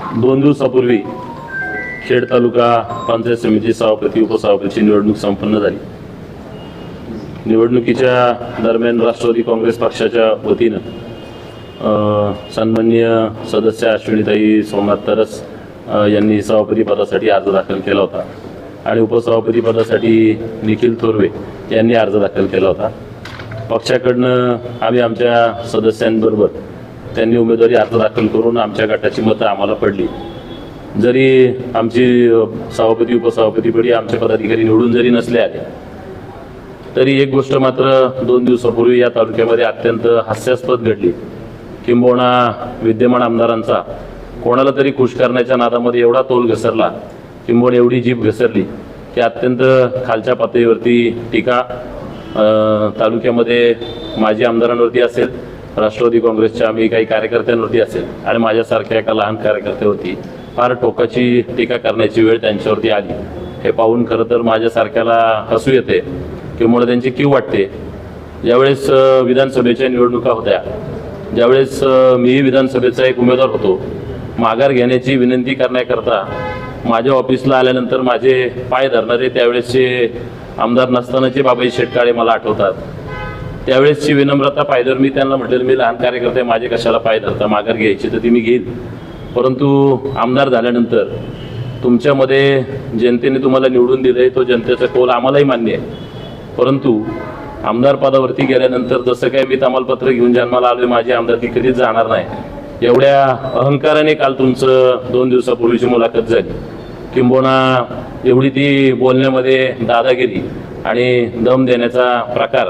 2 दिवसापूर्वी खेड तालुका पंचायत समिती सभापती उपसभापतीची निवडणूक संपन्न झाली। निवडणुकीच्या दरम्यान राष्ट्रवादी काँग्रेस पक्षाच्या वतीनं सन्माननीय सदस्य अश्विनीताई सोमनाथ तरस यांनी सभापती पदासाठी अर्ज दाखल केला होता आणि उपसभापती पदासाठी निखिल थोरवे यांनी अर्ज दाखल केला होता। पक्षाकडनं आम्ही आमच्या सदस्यांबरोबर त्यांनी उमेदवारी अर्ज दाखल करून आमच्या गटाची मतं आम्हाला पडली। जरी आमची सभापती उपसभापतीपदी आमचे पदाधिकारी निवडून जरी नसले आले तरी एक गोष्ट मात्र 2 दिवसापूर्वी या तालुक्यामध्ये अत्यंत हास्यास्पद घडली। किंबहुना विद्यमान आमदारांचा कोणाला तरी खुश करण्याच्या नादामध्ये एवढा तोल घसरला, किंबहुना एवढी जीभ घसरली की अत्यंत खालच्या पातळीवरती टीका तालुक्यामध्ये माजी आमदारांवरती असेल, राष्ट्रवादी काँग्रेसच्या आम्ही काही कार्यकर्त्यांवरती असेल आणि माझ्यासारख्या एका लहान कार्यकर्त्यावरती फार टोकाची टीका करण्याची वेळ त्यांच्यावरती आली। हे पाहून खरं तर माझ्यासारख्याला हसू येते किंवा त्यांची कीव वाटते। ज्यावेळेस विधानसभेच्या निवडणुका होत्या, ज्यावेळेस मी विधानसभेचा एक उमेदवार होतो, माघार घेण्याची विनंती करण्याकरता माझ्या ऑफिसला आल्यानंतर माझे पाय धरणारे त्यावेळेसचे आमदार नसतानाचे बाबाई शेटकाळे मला आठवतात। त्यावेळेसची विनम्रता पायदर मी त्यांना म्हटलेलं, मी लहान कार्यकर्ते माझे कशाला पाय धरता, माघार घ्यायची तर ती मी घेईन, परंतु आमदार झाल्यानंतर तुमच्यामध्ये जनतेने तुम्हाला निवडून दिले, तो जनतेचा कौल आम्हालाही मान्य आहे, परंतु आमदार पदावरती गेल्यानंतर जसं काय मी तमालपत्र घेऊन जन्माला आलोय, माझी आमदारकी कधीच जाणार नाही, एवढ्या अहंकाराने काल तुमचं 2 दिवसापूर्वीची मुलाखत झाली। किंबहुना एवढी ती बोलण्यामध्ये दादागिरी आणि दम देण्याचा प्रकार,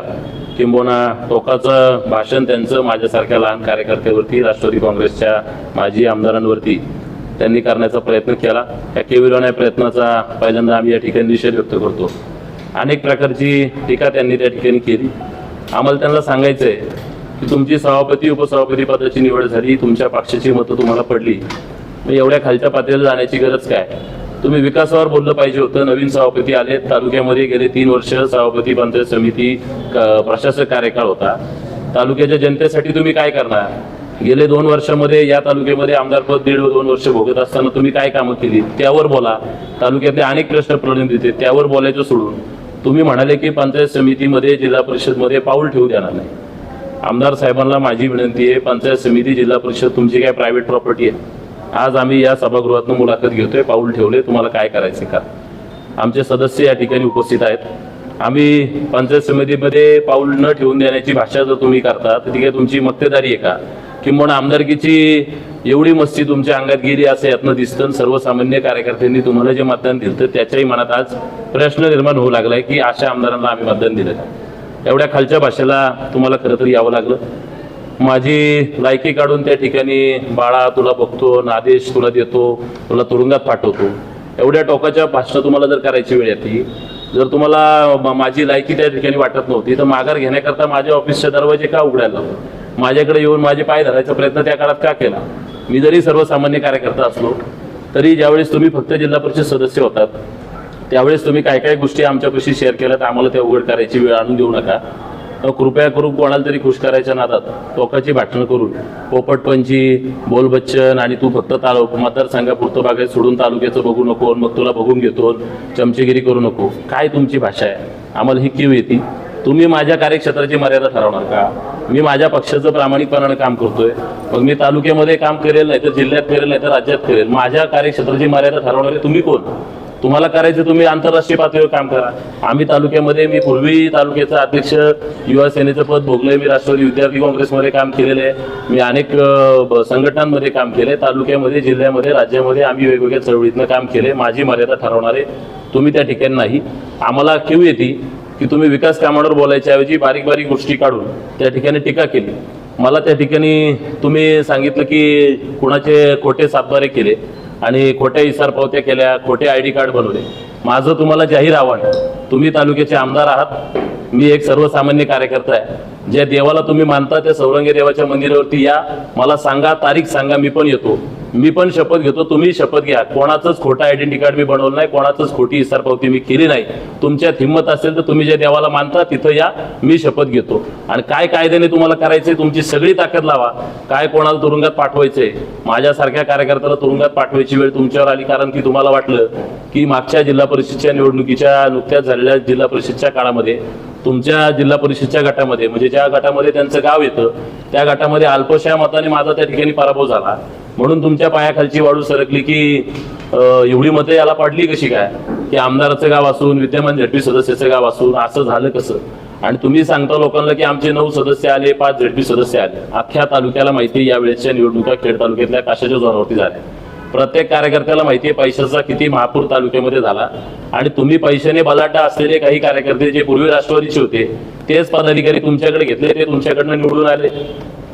किंबहुना टोकाचं भाषण त्यांचं माझ्यासारख्या लहान कार्यकर्त्यावरती, राष्ट्रवादी काँग्रेसच्या माजी आमदारांवरती त्यांनी करण्याचा प्रयत्न केला। या केविलवाण्या प्रयत्नाचा पहिल्यांदा आम्ही या ठिकाणी निषेध व्यक्त करतो। अनेक प्रकारची टीका त्यांनी त्या ठिकाणी केली। आम्हाला त्यांना सांगायचंय की तुमची सभापती उपसभापती पदाची निवड झाली, तुमच्या पक्षाची मतं तुम्हाला पडली, मग एवढ्या खालच्या पातळीला जाण्याची गरज काय? तुम्ही विकासावर बोललं पाहिजे होतं। नवीन सभापती आले, तालुक्यामध्ये गेले 3 वर्ष सभापती पंचायत समिती प्रशासक कार्यकाळ होता, तालुक्याच्या जनतेसाठी तुम्ही काय करणार? गेले 2 वर्षामध्ये या तालुक्यामध्ये आमदारपद 1.5-2 वर्ष भोगत असताना तुम्ही काय कामं केली त्यावर बोला। तालुक्यातले अनेक प्रश्न प्रलंबित आहेत, त्यावर बोलायचं सोडून तुम्ही म्हणाले की पंचायत समितीमध्ये जिल्हा परिषदमध्ये पाऊल ठेवू देणार नाही। आमदार साहेबांना माझी विनंती आहे, पंचायत समिती जिल्हा परिषद तुमची काय प्रायव्हेट प्रॉपर्टी आहे? आज आम्ही या सभागृहातून मुलाखत घेतोय, पाऊल ठेवले, तुम्हाला काय करायचे का? आमचे सदस्य या ठिकाणी उपस्थित आहेत। आम्ही पंचायत समितीमध्ये पाऊल न ठेवून देण्याची भाषा जर तुम्ही करता तर ती काय तुमची मक्तेदारी आहे का? किंवा आमदारकीची एवढी मस्ती तुमच्या अंगात गेली असं यातनं दिसतं। सर्वसामान्य कार्यकर्त्यांनी तुम्हाला जे मतदान दिलं तर त्याच्याही मनात आज प्रश्न निर्माण होऊ लागलाय की अशा आमदारांना आम्ही मतदान दिलं का? एवढ्या खालच्या भाषेला तुम्हाला खरं तर यावं लागलं। माझी लायकी काढून त्या ठिकाणी बाळा तुला बघतो, नादेश तुला देतो, तुला तुरुंगात पाठवतो, एवढ्या टोकाच्या भाषण तुम्हाला जर करायची वेळ येते, जर तुम्हाला माझी लायकी त्या ठिकाणी वाटत नव्हती तर माघार घेण्याकरता माझ्या ऑफिसचे दरवाजे का उघडायला लावले? माझ्याकडे येऊन माझे पाय धरायचा प्रयत्न त्या काळात का केला? मी जरी सर्वसामान्य कार्यकर्ता असलो तरी ज्यावेळेस तुम्ही फक्त जिल्हा परिषद सदस्य होतात त्यावेळेस तुम्ही काय काय गोष्टी आमच्यापाशी शेअर केल्यात, आम्हाला त्या उघड करायची वेळ आणून देऊ नका। कृपया करून कोणाला तरी खुश करायच्या नादात टोकाची भाषणं करून पोपटपंची, बोलबच्चन आणि तू फक्त मतदारसंघापुरतं बागायत सोडून तालुक्याचं बघू नको, मग तुला बघून घेतो, चमचेगिरी करू नको, काय तुमची भाषा आहे? आम्हाला ही कीव येते। तुम्ही माझ्या कार्यक्षेत्राची मर्यादा ठरवणार का? मी माझ्या पक्षाचं प्रामाणिकपणाने काम करतोय, मग मी तालुक्यामध्ये काम करेल, नाही तर जिल्ह्यात करेल, नाही तर राज्यात करेल, माझ्या कार्यक्षेत्राची मर्यादा ठरवणारे तुम्ही कोण? तुम्हाला करायचं तुम्ही आंतरराष्ट्रीय पातळीवर काम करा। आम्ही तालुक्यामध्ये, मी पूर्वी तालुक्याचा अध्यक्ष युवा सेनेचं पद भोगलंय, मी राष्ट्रवादी विद्यार्थी काँग्रेसमध्ये काम केलेलं आहे, मी अनेक संघटनांमध्ये काम केले, तालुक्यामध्ये, जिल्ह्यामध्ये, राज्यामध्ये आम्ही वेगवेगळ्या चळवळीतनं काम केले। माझी मर्यादा ठरवणारे तुम्ही त्या ठिकाणी नाही। आम्हाला कीव येते की तुम्ही विकास कामांवर बोलायच्या ऐवजी बारीक बारीक गोष्टी काढून त्या ठिकाणी टीका केली। मला त्या ठिकाणी तुम्ही सांगितलं की कुणाचे खोटे सातबारे केले आणि खोट्या इसार पावत्या केल्या, खोटे ID कार्ड बनवले। माझं तुम्हाला जाहीर आव्हान, तुम्ही तालुक्याचे आमदार आहात, मी एक सर्वसामान्य कार्यकर्ता आहे। ज्या देवाला तुम्ही मानता त्या सौरंगी देवाच्या मंदिरावरती या, मला सांगा, तारीख सांगा, मी पण येतो। मी पण शपथ घेतो, तुम्ही शपथ घ्या. कोणाचंच खोटं आयडेंटिटी कार्ड मी बनवलं नाही, कोणाचंच खोटी इसार पावती मी केली नाही. तुमच्यात हिंमत असेल तर तुम्ही ज्या देवाला मानता तिथं या, मी शपथ घेतो. आणि काय कायद्याने तुम्हाला करायचंय तुमची सगळी ताकद लावा. काय कोणाला तुरुंगात पाठवायचंय, माझ्यासारख्या कार्यकर्त्याला तुरुंगात पाठवायची वेळ तुमच्यावर आली, कारण की तुम्हाला वाटलं की मागच्या जिल्हा परिषदच्या निवडणुकीच्या नुकत्याच झालेल्या जिल्हा परिषदच्या काळामध्ये तुमच्या जिल्हा परिषदच्या गटामध्ये, म्हणजे ज्या गटामध्ये त्यांचं गाव येतं त्या गटामध्ये अल्पशा मताने माझा त्या ठिकाणी पराभव झाला, म्हणून तुमच्या पायाखालची वाळू सरकली की एवढी मतं याला पडली कशी काय, की आमदाराचं गाव असून विद्यमान झेडपी सदस्याचं गाव असून असं झालं कसं. आणि तुम्ही सांगता लोकांना की आमचे 9 सदस्य आले, 5 झेडपी सदस्य आले. अख्ख्या तालुक्याला माहिती या वेळेच्या निवडणुका खेड तालुक्यातल्या कशाच्या जोरावरती झाल्या. प्रत्येक कार्यकर्त्याला माहिती आहे पैशाचा किती महापूर तालुक्यामध्ये झाला. आणि तुम्ही पैशाने बलाढ्य असलेले काही कार्यकर्ते जे पूर्वी राष्ट्रवादीचे होते तेच पदाधिकारी तुमच्याकडे घेतले, ते तुमच्याकडनं निवडून आले.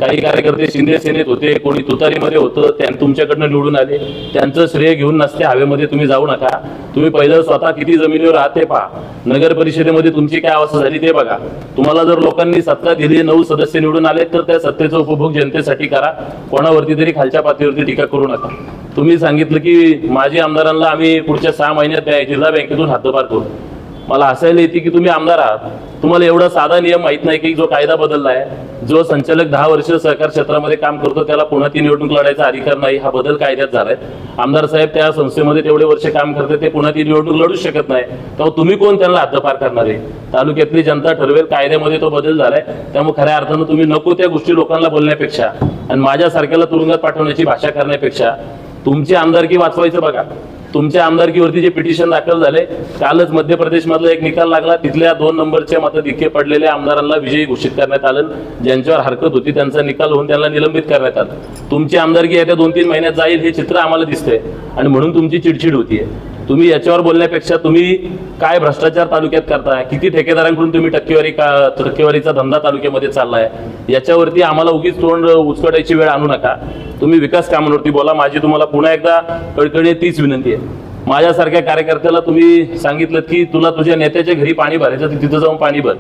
काही कार्यकर्ते शिंदे सेनेत होते, कोणी तुतारीमध्ये होतं, तुमच्याकडनं निवडून आले. त्यांचं श्रेय घेऊन नसते हवेमध्ये तुम्ही जाऊ नका. तुम्ही पहिलं स्वतः किती जमिनीवर आहात ते पहा. नगर परिषदेमध्ये तुमची काय अवस्था झाली ते बघा. तुम्हाला जर लोकांनी सत्ता दिली, 9 सदस्य निवडून आले, तर त्या सत्तेचा उपभोग जनतेसाठी करा. कोणावरती तरी खालच्या पातळीवरती टीका करू नका. तुम्ही सांगितलं की माजी आमदारांना आम्ही पुढच्या 6 महिन्यात जिल्हा बँकेतून हद्दपार करू. मला हसायला येते की तुम्ही आमदार आहात, तुम्हाला एवढा साधा नियम माहित नाही की जो कायदा बदलला आहे, जो संचालक 10 वर्ष सहकार क्षेत्रामध्ये काम करतो त्याला पुन्हा ती निवडणूक लढायचा अधिकार नाही, हा बदल कायद्यात झालाय. आमदार साहेब त्या संस्थेमध्ये तेवढे वर्ष काम करते, ते पुन्हा ती निवडणूक लढू शकत नाही, तेव्हा तुम्ही कोण त्यांना हद्दपार करणार आहे. तालुक्यातली जनता ठरवेल, कायद्यामध्ये तो बदल झालाय. त्यामुळे खऱ्या अर्थानं तुम्ही नको त्या गोष्टी लोकांना बोलण्यापेक्षा आणि माझ्यासारख्याला तुरुंगात पाठवण्याची भाषा करण्यापेक्षा तुमची आमदारकी वाचवायचं बघा. तुमच्या आमदारकीवरती जे पिटिशन दाखल झाले, कालच मध्य प्रदेश मधला एक निकाल लागला, तिथल्या 2 नंबरच्या मताधिक्य पडलेल्या आमदारांना विजयी घोषित करण्यात आलं. ज्यांच्यावर हरकत होती त्यांचा निकाल होऊन त्यांना निलंबित करण्यात आलं. तुमची आमदारकी येत्या 2-3 महिन्यात जाईल हे चित्र आम्हाला दिसतंय आणि म्हणून तुमची चिडचिड होतीये. तुम्ही याच्यावर बोलण्यापेक्षा तुम्ही काय भ्रष्टाचार तालुक्यात करताय, किती ठेकेदारांकडून तुम्ही टक्केवारीचा धंदा तालुक्यामध्ये चाललाय, याच्यावरती आम्हाला उगीच तोंड उचकटायची वेळ आणू नका. तुम्ही विकास कामांवरती बोला. माझी तुम्हाला पुन्हा एकदा कळकळीने तीच विनंती आहे. माझ्यासारख्या कार्यकर्त्याला तुम्ही सांगितलं की तुला तुझ्या नेत्याच्या घरी पाणी भरायचं, तर तिथं जाऊन पाणी भर.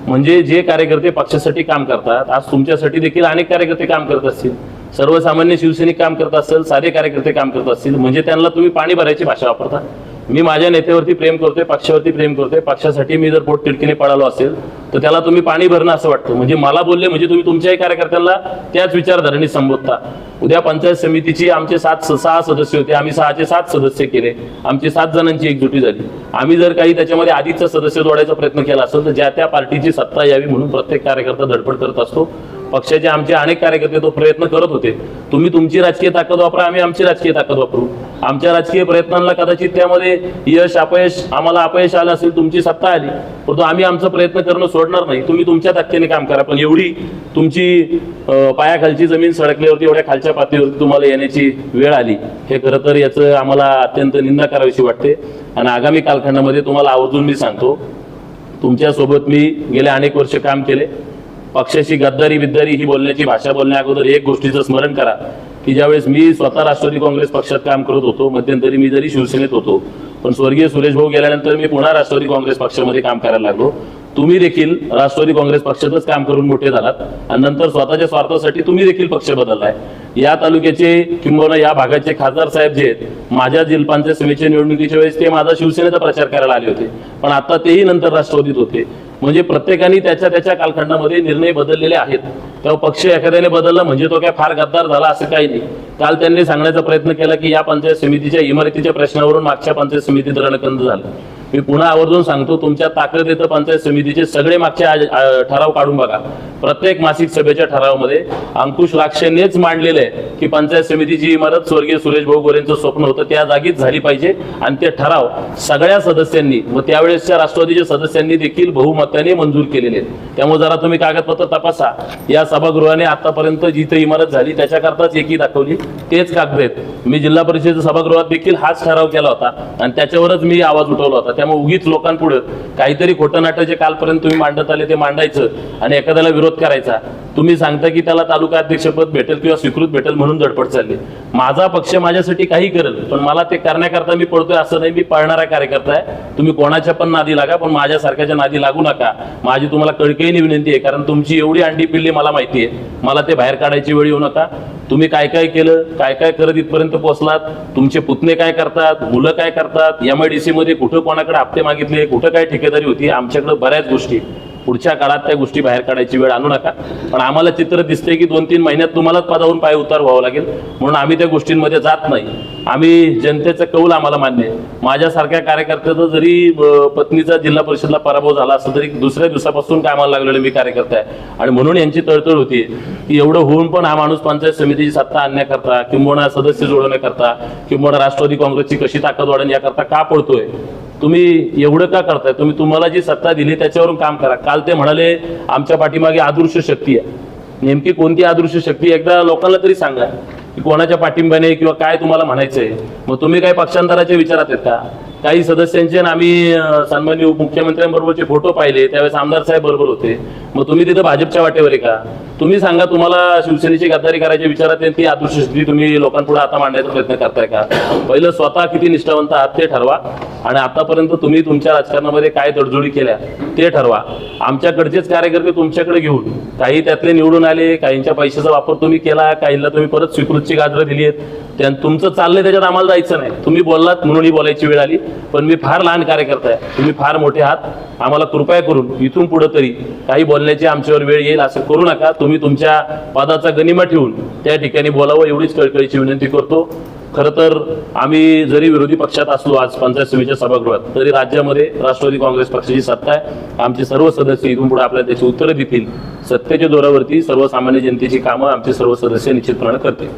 म्हणजे जे कार्यकर्ते पक्षासाठी काम करतात, आज तुमच्यासाठी देखील अनेक कार्यकर्ते काम करत असतील, सर्वसामान्य शिवसैनिक काम करत असतील, साधे कार्यकर्ते काम करत असतील, म्हणजे त्यांना तुम्ही पाणी भरायची भाषा वापरता. मी माझ्या नेत्यावरती प्रेम करतोय, पक्षावरती प्रेम करतोय. पक्षासाठी मी जर पोट तिडकीने पळालो असेल तर त्याला तुम्ही पाणी भरणं असं वाटतं. म्हणजे मला बोलले म्हणजे तुम्ही तुमच्याही कार्यकर्त्यांना त्याच विचारधारेने संबोधता. उद्या पंचायत समितीची आमचे 6 सदस्य होते, आम्ही 6चे 7 सदस्य केले, आमची 7 जणांची एकजुटी झाली. आम्ही जर काही त्याच्यामध्ये आधीचा सदस्य जोडायचा प्रयत्न केला असेल तर ज्या त्या पार्टीची सत्ता यावी म्हणून प्रत्येक कार्यकर्ता धडपड करत असतो. पक्षाचे आमचे अनेक कार्यकर्ते तो प्रयत्न करत होते. तुम्ही तुमची राजकीय ताकद वापरा, आम्ही आमची राजकीय ताकद वापरू. आमच्या राजकीय प्रयत्नांना कदाचित त्यामध्ये यश अपयश, आम्हाला अपयश आलं असेल, तुमची सत्ता आली, परंतु आम्ही आमचा प्रयत्न करणं सोडणार नाही. तुम्ही तुमच्या ताकदीने काम करा, पण एवढी तुमची पायाखालची जमीन सडकल्यावरती एवढ्या खालच्या पातळीवरती तुम्हाला येण्याची वेळ आली, हे खरं तर याचं आम्हाला अत्यंत निंदा करावीशी वाटते. आणि आगामी कालखंडामध्ये तुम्हाला आवर्जून मी सांगतो, तुमच्यासोबत मी गेले अनेक वर्ष काम केले. पक्षाची गद्दारी विद्दारी ही बोलण्याची भाषा बोलण्या अगोदर एक गोष्टीचं स्मरण करा की ज्यावेळेस मी स्वतः राष्ट्रवादी काँग्रेस पक्षात काम करत होतो, मध्यंतरी मी जरी शिवसेनेत होतो, पण स्वर्गीय सुरेश भाऊ गेल्यानंतर मी पुन्हा राष्ट्रवादी काँग्रेस पक्षामध्ये काम करायला लागलो. तुम्ही देखील राष्ट्रवादी काँग्रेस पक्षातच काम करून मोठे झालात आणि नंतर स्वतःच्या स्वार्थासाठी तुम्ही देखील पक्ष बदललाय. या तालुक्याचे किंबहुना या भागाचे खासदार साहेब जे आहेत, माझ्या जिल्हा पंचायत समितीच्या निवडणुकीच्या वेळेस ते माझा शिवसेनेचा प्रचार करायला आले होते, पण आता तेही नंतर राष्ट्रवादीत होते. म्हणजे प्रत्येकाने त्याच्या कालखंडामध्ये निर्णय बदललेले आहेत. तेव्हा पक्ष एखाद्याने बदलला म्हणजे तो काय फार गद्दार झाला असं काही नाही. काल त्यांनी सांगण्याचा प्रयत्न केला की या पंचायत समितीच्या इमारतीच्या प्रश्नावरून मागच्या पंचायत समितीत रणकंद झालं. मी पुन्हा आवर्जून सांगतो, तुमच्या ताकद येतं पंचायत समितीचे सगळे मागचे ठराव काढून बघा. प्रत्येक मासिक सभेच्या ठरावामध्ये अंकुश लाक्षेनेच मांडलेलं आहे की पंचायत समितीची इमारत स्वर्गीय सुरेश भाऊ गोरेंचं स्वप्न होतं त्या जागीच झाली पाहिजे. आणि ते ठराव सगळ्या सदस्यांनी व त्यावेळेसच्या राष्ट्रवादीच्या सदस्यांनी देखील बहुमताने मंजूर केलेले आहेत. त्यामुळे जरा तुम्ही कागदपत्र तपासा. या सभागृहाने आतापर्यंत जिथे इमारत झाली त्याच्याकरताच एकी दाखवली, तेच कागद आहेत. मी जिल्हा परिषद सभागृहात देखील हाच ठराव केला होता आणि त्याच्यावरच मी आवाज उठवला होता. त्यामुळे उगीच लोकांपुढे काहीतरी खोटं नाटक जे कालपर्यंत तुम्ही मांडत आले ते मांडायचं आणि एखाद्याला विरोध विरोध करायचा, तुम्ही सांगता की त्याला तालुका अध्यक्षपद भेटेल किंवा स्वीकृत भेटेल म्हणून धडपड चालली. माझा पक्ष माझ्यासाठी काही करेल, पण मला ते करण्याकरता मी पळतोय असं नाही. मी पळणारा कार्यकर्ता आहे. तुम्ही कोणाच्या पण नादी लागा, पण माझ्यासारख्याच्या नादी लागू नका. माझी तुम्हाला कळकळीने विनंती आहे, कारण तुमची एवढी अंडी पिल्ली मला माहिती आहे. मला ते बाहेर काढायची वेळ येऊ नका. तुम्ही काय काय केलं, काय काय करत इथपर्यंत पोहोचलात, तुमचे पुतणे काय करतात, मुलं काय करतात, MIDC मध्ये कुठं कोणाकडे हप्ते मागितले, कुठं काय ठेकेदारी होती, आमच्याकडे बऱ्याच गोष्टी. पुढच्या काळात त्या गोष्टी बाहेर काढायची वेळ आणू नका. पण आम्हाला चित्र दिसते की 2-3 महिन्यात तुम्हालाच पदावरून पाय उतार व्हावं लागेल, म्हणून आम्ही त्या गोष्टींमध्ये जात नाही. आम्ही जनतेचा कौल आम्हाला मान्य आहे. माझ्यासारख्या कार्यकर्त्याचा जरी पत्नीचा जिल्हा परिषदला पराभव झाला असता तरी दुसऱ्या दिवसापासून कामाला लागलेले मी कार्यकर्ता आहे. आणि म्हणून यांची तळतळ होती की एवढं होऊन पण हा माणूस पंचायत समितीची सत्ता आणण्याकरता, किंबहुना सदस्य जोडवण्याकरता, किंबहुना राष्ट्रवादी काँग्रेसची कशी ताकद वाढेल याकरता का पळतोय. तुम्ही एवढं का करताय. तुम्हाला जी सत्ता दिली त्याच्यावरून काम करा. काल ते म्हणाले आमच्या पाठीमागे आदर्श शक्ती आहे. नेमकी कोणती आदर्श शक्ती एकदा लोकांना तरी सांगा की कोणाच्या पाठिंब्याने किंवा काय तुम्हाला म्हणायचंय. मग तुम्ही काय पक्षांतराच्या विचारात आहेत का. काही सदस्यांचे आम्ही सन्माननीय उपमुख्यमंत्र्यांबरोबरचे फोटो पाहिले, त्यावेळेस आमदार साहेब बरोबर होते. मग तुम्ही तिथं भाजपच्या वाटेवर आहे का. तुम्ही सांगा, तुम्हाला शिवसेनेची गद्दारी करायच्या विचारात आहे, ती आदर्श शक्ती तुम्ही लोकांपुढे आता मांडण्याचा प्रयत्न करताय का. पहिलं स्वतः किती निष्ठावंत आहात ते ठरवा, आणि आतापर्यंत तुम्ही तुमच्या राजकारणामध्ये काय तडजोडी केल्या ते ठरवा. आमच्याकडचेच कार्यकर्ते तुमच्याकडे घेऊन काही त्यातले निवडून आले, काहींच्या पैशाचा वापर तुम्ही केला, काहींना तुम्ही परत स्वीकृतची गाजरं दिली आहेत. तुमचं चाललंय त्याच्यात आम्हाला जायचं नाही. तुम्ही बोललात म्हणून ही बोलायची वेळ आली, पण मी फार लहान कार्यकर्ता आहे, तुम्ही फार मोठे आहात. आम्हाला कृपया करून इथून पुढे तरी काही बोलण्याची आमच्यावर वेळ येईल असं करू नका. तुम्ही तुमच्या पदाचा गनिमा ठेवून त्या ठिकाणी बोलावं एवढीच कळकळीची विनंती करतो. खरं तर आम्ही जरी विरोधी पक्षात असलो आज पंचायत समितीच्या सभागृहात, तरी राज्यामध्ये राष्ट्रवादी काँग्रेस पक्षाची सत्ता आहे. आमचे सर्व सदस्य इथून पुढे आपल्याला त्याची उत्तरं देतील. सत्तेच्या जोरावरती सर्वसामान्य जनतेची कामं आमचे सर्व सदस्य निश्चितपणे करतील.